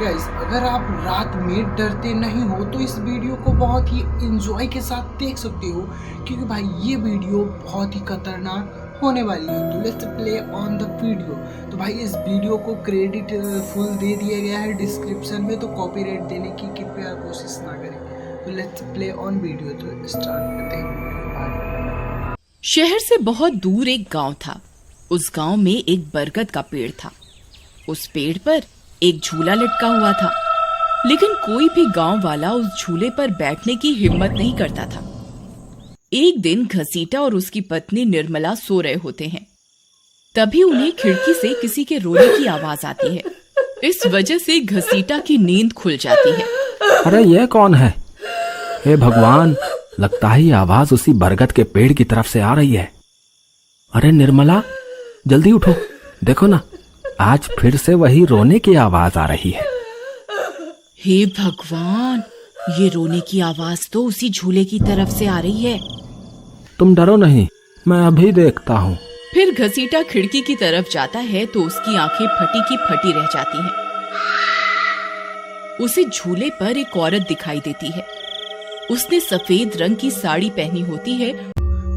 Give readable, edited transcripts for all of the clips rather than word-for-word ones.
Guys, अगर आप रात में डरते नहीं हो तो इस वीडियो को बहुत ही एंजॉय के साथ देख सकते हो, क्योंकि भाई ये वीडियो बहुत ही खतरनाक होने वाली है। तो let's play on the video. तो भाई इस वीडियो को क्रेडिट फुल दे दिया गया है डिस्क्रिप्शन में, तो कॉपीराइट देने की कृपया कोशिश ना करें। तो लेट्स प्ले ऑन वीडियो। तो स्टार्ट करते हैं वीडियो। शहर से बहुत दूर एक गांव था। उस गांव में एक बरगद का पेड़ था। उस पेड़ पर एक झूला लटका हुआ था, लेकिन कोई भी गांव वाला उस झूले पर बैठने की हिम्मत नहीं करता था। एक दिन घसीटा और उसकी पत्नी निर्मला सो रहे होते हैं। तभी उन्हें खिड़की से किसी के रोने की आवाज आती है। इस वजह से घसीटा की नींद खुल जाती है। अरे ये कौन है? हे भगवान, लगता है ये आवाज उसी बरगद के पेड़ की तरफ से आ रही है। अरे निर्मला, जल्दी उठो, देखो ना, आज फिर से वही रोने की आवाज आ रही है। हे भगवान, ये रोने की आवाज तो उसी झूले की तरफ से आ रही है। तुम डरो नहीं, मैं अभी देखता हूँ। फिर घसीटा खिड़की की तरफ जाता है तो उसकी आंखें फटी की फटी रह जाती हैं। उसे झूले पर एक औरत दिखाई देती है। उसने सफेद रंग की साड़ी पहनी होती है।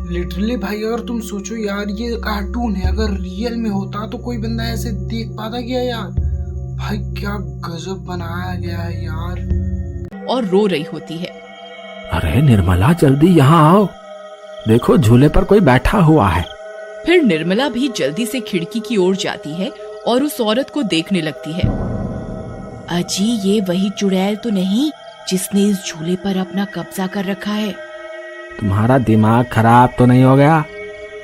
लिटरली भाई, अगर तुम सोचो यार, ये कार्टून है, अगर रियल में होता तो कोई बंदा ऐसे देख पाता क्या यार? भाई क्या गजब बनाया गया है यार। और रो रही होती है। अरे निर्मला, जल्दी यहाँ आओ, देखो झूले पर कोई बैठा हुआ है। फिर निर्मला भी जल्दी से खिड़की की ओर जाती है और उस औरत को देखने लगती है। अजी, ये वही चुड़ैल तो नहीं जिसने इस झूले पर अपना कब्जा कर रखा है? तुम्हारा दिमाग खराब तो नहीं हो गया?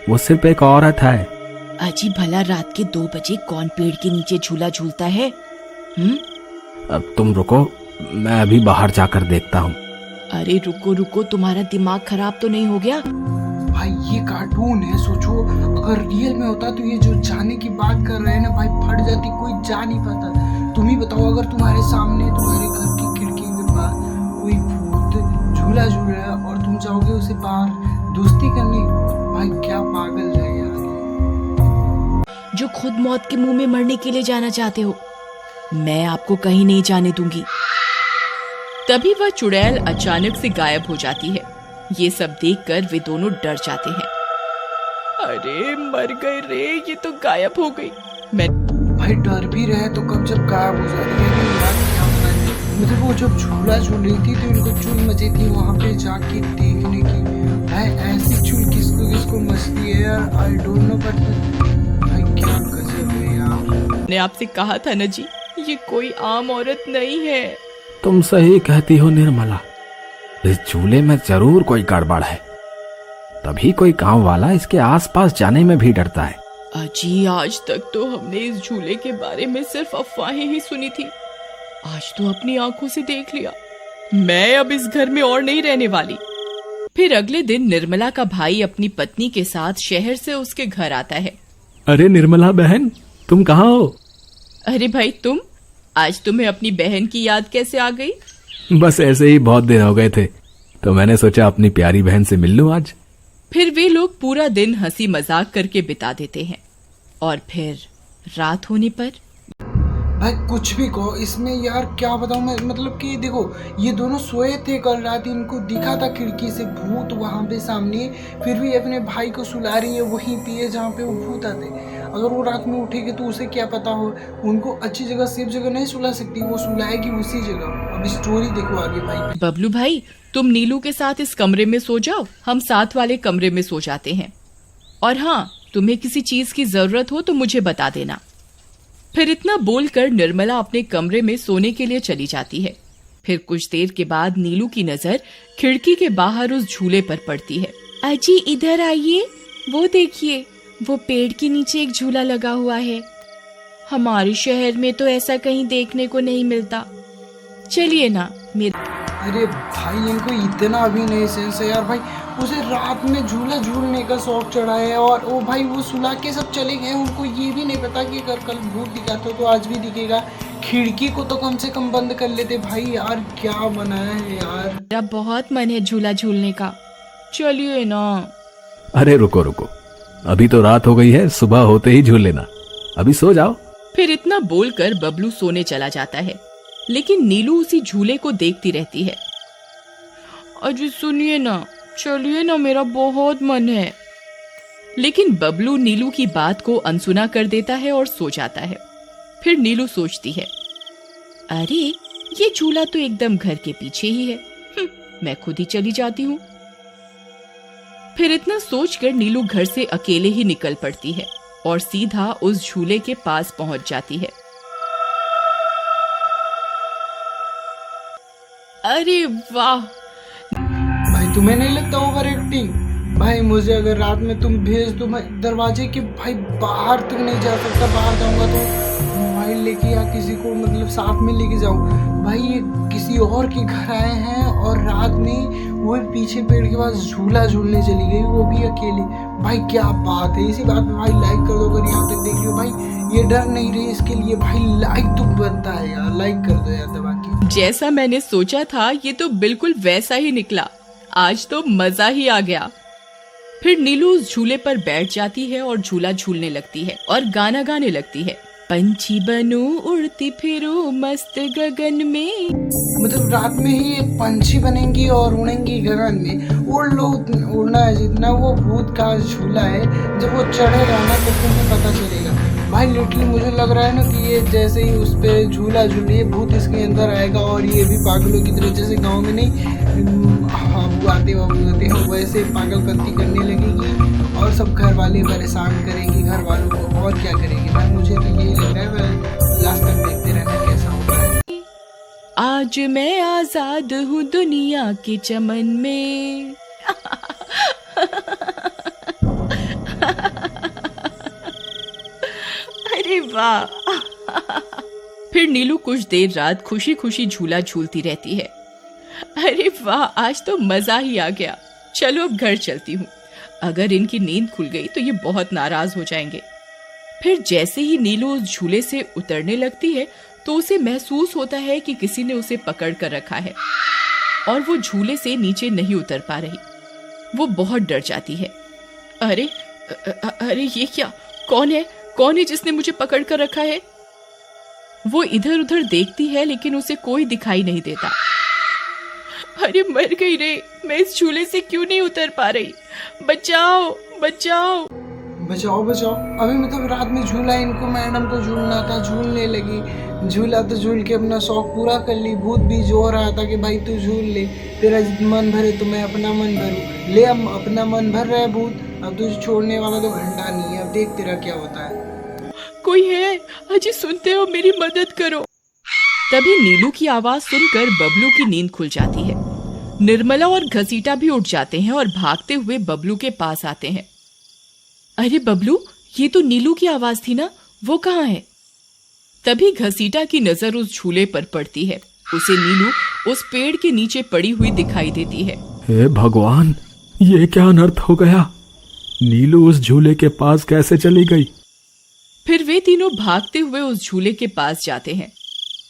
वो सिर्फ एक औरत है। अजी, भला रात के 2 बजे कौन पेड़ के नीचे झूला झूलता है? अब तुम रुको, मैं अभी बाहर जाकर देखता हूँ। अरे रुको रुको, तुम्हारा दिमाग खराब तो नहीं हो गया? भाई ये कार्टून है, सोचो अगर रियल में होता तो ये जो जाने की बात कर रहे हैं ना भाई, फट जाती, कोई जा नहीं पाता। तुम ही बताओ, अगर तुम्हारे सामने तुम्हारे घर की खिड़की के पास कोई भूत झूला झूल रहा है और तुम जाओगे उसे बाहर दोस्ती करने, भाई क्या पागल है यार। जो खुद मौत के मुंह में मरने के लिए जाना चाहते हो, मैं आपको कहीं नहीं जाने दूंगी। तभी वह चुड़ैल अचानक से गायब हो जाती है। ये सब देखकर वे दोनों डर जाते हैं। अरे मर गए रे, ये तो गायब हो गई। मैं भाई डर भी रहे तो कब जब गायब हो जा रही है यार, क्या बताएं। मतलब वो जब झूला झूल रही थी तो उनको चुल मची थी वहाँ पे जाके देखने की। भाई ऐसी चुल किसको किसको मचती है यार, आई डोंट नो, बट भाई क्या गजब है यार। मैंने आपसे कहा था ना जी, ये कोई आम औरत नहीं है। तुम सही कहती हो निर्मला, इस झूले में जरूर कोई गड़बड़ है, तभी कोई गांव वाला इसके आसपास जाने में भी डरता है। अजी, आज तक तो हमने इस झूले के बारे में सिर्फ अफवाहें ही सुनी थी, आज तो अपनी आंखों से देख लिया। मैं अब इस घर में और नहीं रहने वाली। फिर अगले दिन निर्मला का भाई अपनी पत्नी के साथ शहर से उसके घर आता है। अरे निर्मला बहन, तुम कहाँ हो? अरे भाई तुम, आज तुम्हें अपनी बहन की याद कैसे आ गई? बस ऐसे ही बहुत दिन हो गए थे, तो मैंने सोचा अपनी प्यारी बहन से मिल लूं आज। फिर वे लोग पूरा दिन हंसी मजाक करके बिता देते हैं और फिर रात होने पर भाई कुछ भी कहो, इसमें यार क्या बताऊं मैं, मतलब कि देखो ये दोनों सोए थे कल रात, इनको दिखा था खिड़की से भूत वहां पे सामने, फिर भी अपने भाई को सुला रही है वहीं पे जहाँ पे वो भूत आते। अगर वो रात में उठेगी तो उसे क्या पता हो, उनको अच्छी जगह सेफ जगह नहीं सुला सकती, वो सुलाएगी उसी जगह। अब स्टोरी देखो आगे भाई। बबलू भाई, तुम नीलू के साथ इस कमरे में सो जाओ, हम साथ वाले कमरे में सो जाते हैं। और हाँ, तुम्हें किसी चीज की जरूरत हो तो मुझे बता देना। फिर इतना बोलकर निर्मला अपने कमरे में सोने के लिए चली जाती है। फिर कुछ देर के बाद नीलू की नजर खिड़की के बाहर उस झूले पर पड़ती है। अजी इधर आइए, वो देखिए, वो पेड़ के नीचे एक झूला लगा हुआ है। हमारे शहर में तो ऐसा कहीं देखने को नहीं मिलता। चलिए ना मेरे। अरे भाई इनको इतना भी नहीं सेंस है यार। भाई उसे रात में झूला झूलने का शौक चढ़ा है और वो भाई वो सुला के सब चले गए। उनको ये भी नहीं पता कि अगर कल भूत दिखाता तो आज भी दिखेगा। खिड़की को तो कम से कम बंद कर लेते भाई। यार क्या बनाया है यार। मेरा बहुत मन है झूला झूलने का, चलिए ना। अरे रुको रुको, अभी तो रात हो गई है, सुबह होते ही झूल लेना, अभी सो जाओ। फिर इतना बोलकर बबलू सोने चला जाता है। लेकिन नीलू उसी झूले को देखती रहती है। अजी सुनिए ना, चलिए ना, मेरा बहुत मन है। लेकिन बबलू नीलू की बात को अनसुना कर देता है और सो जाता है। फिर नीलू सोचती है, अरे ये झूला तो एकदम घर के पीछे ही है, मैं खुद ही चली जाती हूँ। फिर इतना सोचकर नीलू घर से अकेले ही निकल पड़ती है और सीधा उस झूले के पास पहुंच जाती है। अरे वाह! भाई तुम्हें नहीं लगता ओवर एक्टिंग? भाई मुझे अगर रात में तुम भेज दो, मैं दरवाजे के भाई बाहर तक नहीं जा सकता। बाहर जाऊंगा तो मोबाइल लेके या किसी को मतलब साथ में लेके जाऊं। भाई ये किसी और के घर आए हैं और रात में वो पीछे पेड़ के पास झूला झूलने चली गई, वो भी अकेले। भाई क्या बात है! इसी बात पे भाई लाइक कर दो अगर यहाँ तक देख लियो। भाई ये डर नहीं रही, इसके लिए भाई लाइक तो बनता है यार, लाइक कर दो यार दबा के। जैसा मैंने सोचा था ये तो बिल्कुल वैसा ही निकला। आज तो मजा ही आ गया। फिर नीलू उस झूले पर बैठ जाती है और झूला झूलने लगती है और गाना गाने लगती है। पंछी बनूं उड़ती फिरूं मस्त गगन में। मतलब रात में ही एक पंछी बनेंगी और उड़ेंगी गगन में। उड़ लो, उड़ना है जितना। वो भूत का झूला है, जब वो चढ़ेगा ना तो तुम्हें पता चलेगा। भाई लिटरली मुझे लग रहा है ना कि ये जैसे ही उस पे झूला झूले भूत इसके अंदर आएगा और ये भी पागलों की तरह, जैसे गाँव में नहीं वो आते हैं वैसे पागलपंती करने लगेगी और सब घर वाले परेशान करेंगी घर वालों को। और क्या करेंगी? भाई मुझे तो यही लग रहा है, लास्ट तक देखते रहना कैसा होता है। आज मैं आजाद हूँ दुनिया के चमन में। अरे वाह! फिर नीलू कुछ देर रात खुशी खुशी झूला झूलती रहती है। अरे वाह, आज तो मजा ही आ गया। चलो अब घर चलती हूँ, अगर इनकी नींद खुल गई तो ये बहुत नाराज हो जाएंगे। फिर जैसे ही नीलू उस झूले से उतरने लगती है तो उसे महसूस होता है कि किसी ने उसे पकड़ कर रखा है और वो झूले से नीचे नहीं उतर पा रही। वो बहुत डर जाती है। अरे अरे ये क्या? कौन है जिसने मुझे पकड़ कर रखा है? वो इधर उधर देखती है लेकिन उसे कोई दिखाई नहीं देता। अरे मर गई रे, मैं इस झूले से क्यों नहीं उतर पा रही? बचाओ बचाओ! बचाओ बचाओ! अभी मतलब रात में झूला इनको मैडम को झूलना था, झूलने लगी। झूला तो झूल के अपना शौक पूरा कर ली। भूत भी जो रहा था कि भाई तू झूल ले, तेरा मन भरे तो मैं अपना मन भरूं। ले अब अपना मन भर रहा है भूत, अब तुझे छोड़ने वाला तो घंटा नहीं है। अब देख तेरा क्या होता है। कोई है? अजी सुनते हो? मेरी मदद करो। तभी नीलू की आवाज सुनकर बबलू की नींद खुल जाती है। निर्मला और घसीटा भी उठ जाते हैं और भागते हुए बबलू के पास आते हैं। अरे बबलू, ये तो नीलू की आवाज थी ना, वो कहाँ है? तभी घसीटा की नजर उस झूले पर पड़ती है। उसे नीलू उस पेड़ के नीचे पड़ी हुई दिखाई देती है। हे भगवान, ये क्या अनर्थ हो गया? नीलू उस झूले के पास कैसे चली गई? फिर वे तीनों भागते हुए उस झूले के पास जाते हैं।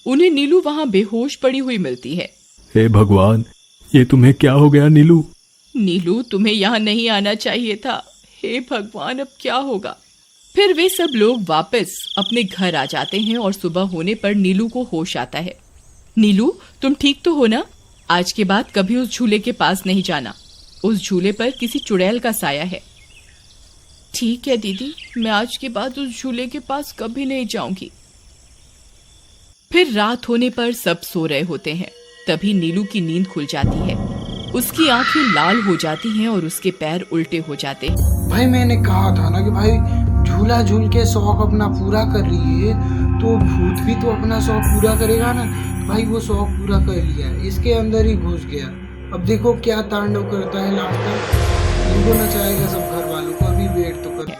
उन्हें नीलू वहां बेहोश पड़ी हुई मिलती है। हे भगवान, ये तुम्हें क्या हो गया नीलू? नीलू, तुम्हें यहाँ नहीं आना चाहिए था। हे भगवान, अब क्या होगा? फिर वे सब लोग वापस अपने घर आ जाते हैं और सुबह होने पर नीलू को होश आता है। नीलू, तुम ठीक तो हो ना? आज के बाद कभी उस झूले के पास नहीं जाना। उस झूले पर किसी चुड़ैल का साया है। ठीक है दीदी, मैं आज के बाद उस झूले के पास कभी नहीं जाऊंगी। फिर रात होने पर सब सो रहे होते हैं। तभी नीलू की नींद खुल जाती है। उसकी आंखें लाल हो जाती हैं और उसके पैर उल्टे हो जाते हैं। भाई मैंने कहा था ना कि भाई झूला झूल के शौक अपना पूरा कर रही है तो भूत भी तो अपना शौक पूरा करेगा ना। भाई वो शौक पूरा कर लिया है, इसके अंदर ही घुस गया। अब देखो क्या तांडव करता है लास्ट तक। इनको नचाएगा सब घर वालों को। अभी वेट तो कर।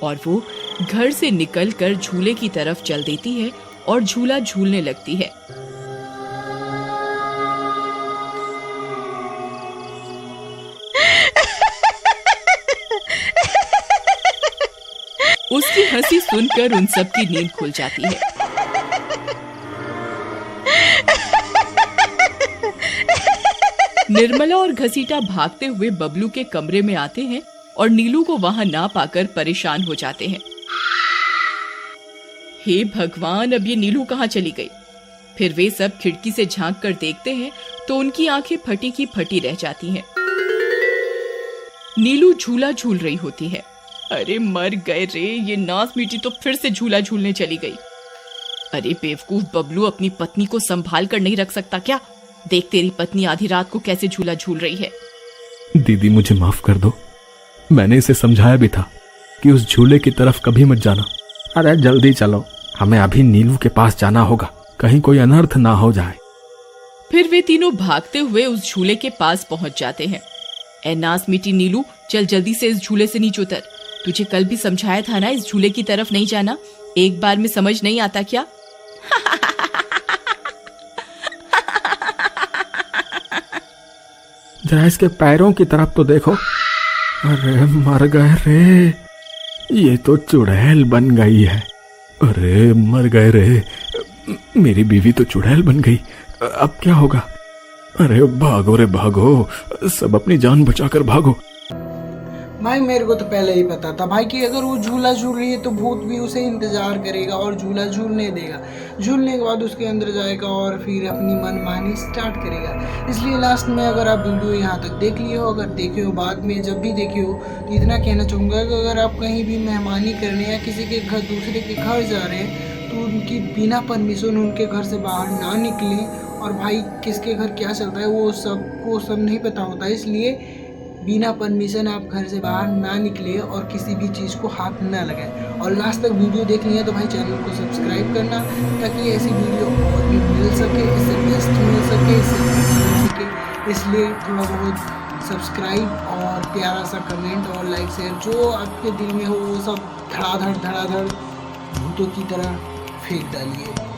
और वो घर से निकलकर झूले की तरफ चल देती है और झूला झूलने लगती है। उसकी हंसी सुनकर उन सब की नींद खुल जाती है। निर्मला और घसीटा भागते हुए बबलू के कमरे में आते हैं और नीलू को वहां ना पाकर परेशान हो जाते हैं। हे भगवान, अब ये नीलू कहाँ चली गई। फिर वे सब खिड़की से झांक कर देखते हैं तो उनकी आंखें फटी की फटी रह जाती हैं। नीलू झूला झूल रही होती है। अरे मर गए रे, ये नास मीठी तो फिर से झूला झूलने चली गई। अरे बेवकूफ बबलू, अपनी पत्नी को संभाल कर नहीं रख सकता क्या? देख तेरी पत्नी आधी रात को कैसे झूला झूल रही है। दीदी मुझे माफ कर दो, मैंने इसे समझाया भी था कि उस झूले की तरफ कभी मत जाना। अरे जल्दी चलो, हमें अभी नीलू के पास जाना होगा, कहीं कोई अनर्थ ना हो जाए। फिर वे तीनों भागते हुए उस झूले के पास पहुंच जाते हैं। ए नास मीठी नीलू, चल जल्दी से इस झूले से नीचे उतर। तुझे कल भी समझाया था ना इस झूले की तरफ नहीं जाना, एक बार में समझ नहीं आता क्या? जरा इसके पैरों की तरफ तो देखो। अरे मर गए रे, ये तो चुड़ैल बन गई है। अरे मर गए रे, मेरी बीवी तो चुड़ैल बन गई, अब क्या होगा? अरे भागो रे भागो, सब अपनी जान बचाकर भागो। भाई मेरे को तो पहले ही पता था भाई कि अगर वो झूला झूल रही है तो भूत भी उसे इंतजार करेगा और झूला झूलने देगा। झूलने के बाद उसके अंदर जाएगा और फिर अपनी मनमानी स्टार्ट करेगा। इसलिए लास्ट में अगर आप वीडियो यहाँ तक देख लिए हो, अगर देखे हो बाद में जब भी देखे हो, तो इतना कहना चाहूँगा कि अगर आप कहीं भी मेहमानी करने या किसी के घर दूसरे के घर जा रहे हैं तो उनकी बिना परमिशन उनके घर से बाहर ना निकलें। और भाई किसके घर क्या चलता है वो सब नहीं पता होता है, इसलिए बिना परमिशन आप घर से बाहर ना निकले और किसी भी चीज़ को हाथ ना लगाए। और लास्ट तक वीडियो देख लिया तो भाई चैनल को सब्सक्राइब करना, ताकि ऐसी वीडियो और भी मिल सके, इससे बेस्ट मिल सके, इससे मिल सके। इसलिए थोड़ा बहुत सब्सक्राइब और प्यारा सा कमेंट और लाइक शेयर जो आपके दिल में हो वो सब धड़ाधड़ भूतों की तरह फेंक डालिए।